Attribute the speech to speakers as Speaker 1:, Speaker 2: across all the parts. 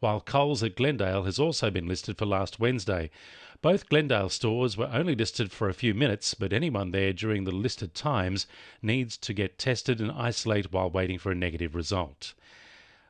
Speaker 1: while Coles at Glendale has also been listed for last Wednesday. Both Glendale stores were only listed for a few minutes, but anyone there during the listed times needs to get tested and isolate while waiting for a negative result.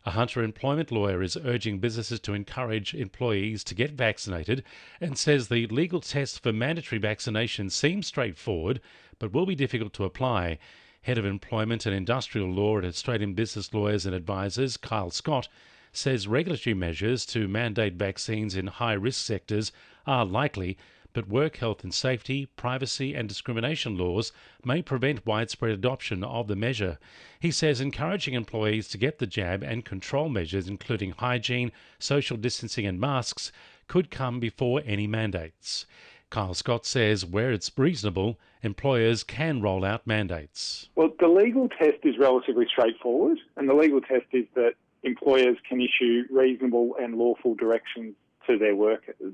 Speaker 1: A Hunter employment lawyer is urging businesses to encourage employees to get vaccinated and says the legal test for mandatory vaccination seems straightforward but will be difficult to apply. Head of Employment and Industrial Law at Australian Business Lawyers and Advisors, Kyle Scott, says regulatory measures to mandate vaccines in high-risk sectors are likely, but work health and safety, privacy and discrimination laws may prevent widespread adoption of the measure. He says encouraging employees to get the jab and control measures, including hygiene, social distancing and masks, could come before any mandates. Kyle Scott says where it's reasonable, employers can roll out mandates.
Speaker 2: Well, the legal test is relatively straightforward, and the legal test is that employers can issue reasonable and lawful directions to their workers.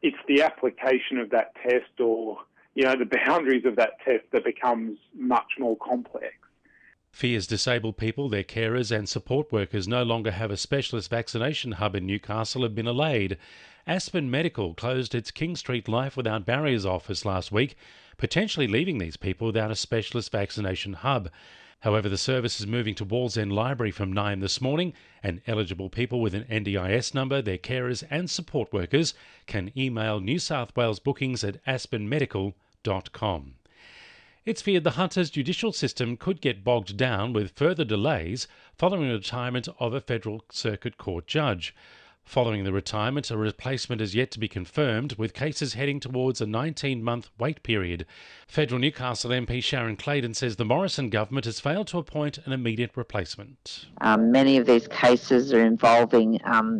Speaker 2: It's the application of that test or, the boundaries of that test that becomes much more complex.
Speaker 1: Fears disabled people, their carers and support workers no longer have a specialist vaccination hub in Newcastle have been allayed. Aspen Medical closed its King Street Life Without Barriers office last week, potentially leaving these people without a specialist vaccination hub. However, the service is moving to Wallsend Library from 9 this morning, and eligible people with an NDIS number, their carers and support workers can email New South Wales bookings at aspenmedical.com. It's feared the Hunters' judicial system could get bogged down with further delays following the retirement of a federal circuit court judge. Following the retirement, a replacement is yet to be confirmed, with cases heading towards a 19-month wait period. Federal Newcastle MP Sharon Claydon says the Morrison government has failed to appoint an immediate replacement.
Speaker 3: Many of these cases are involving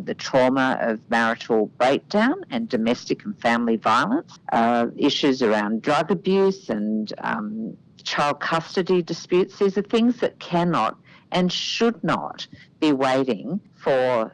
Speaker 3: the trauma of marital breakdown and domestic and family violence, issues around drug abuse and child custody disputes. These are things that cannot and should not be waiting for,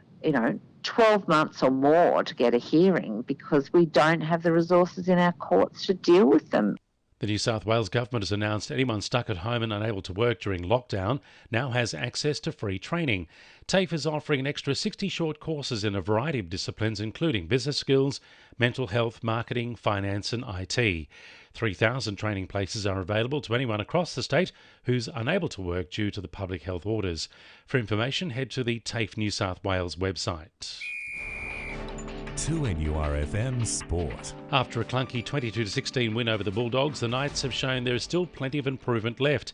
Speaker 3: 12 months or more to get a hearing because we don't have the resources in our courts to deal with them.
Speaker 1: The New South Wales government has announced anyone stuck at home and unable to work during lockdown now has access to free training. TAFE is offering an extra 60 short courses in a variety of disciplines, including business skills, mental health, marketing, finance and IT. 3,000 training places are available to anyone across the state who's unable to work due to the public health orders. For information, head to the TAFE New South Wales website.
Speaker 4: 2NURFM Sport.
Speaker 1: After a clunky 22-16 win over the Bulldogs, the Knights have shown there is still plenty of improvement left.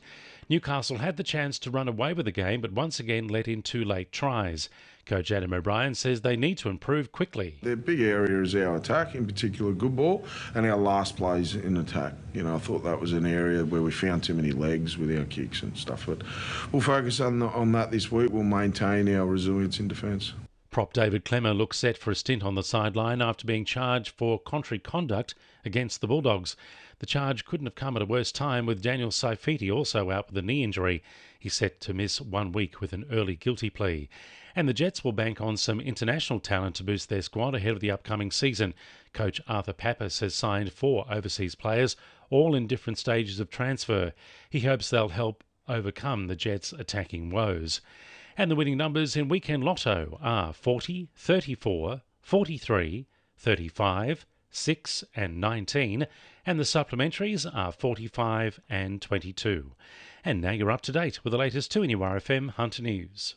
Speaker 1: Newcastle had the chance to run away with the game, but once again let in 2 late tries. Coach Adam O'Brien says they need to improve quickly.
Speaker 5: Their big area is our attack, in particular good ball, and our last plays in attack. I thought that was an area where we found too many legs with our kicks and stuff, but we'll focus on that this week. We'll maintain our resilience in defence.
Speaker 1: Prop David Clemmer looks set for a stint on the sideline after being charged for contrary conduct against the Bulldogs. The charge couldn't have come at a worse time, with Daniel Saifiti also out with a knee injury. He's set to miss 1 week with an early guilty plea. And the Jets will bank on some international talent to boost their squad ahead of the upcoming season. Coach Arthur Pappas has signed 4 overseas players, all in different stages of transfer. He hopes they'll help overcome the Jets' attacking woes. And the winning numbers in Weekend Lotto are 40, 34, 43, 35, 6 and 19, and the supplementaries are 45 and 22. And now you're up to date with the latest 2NURFM Hunter News.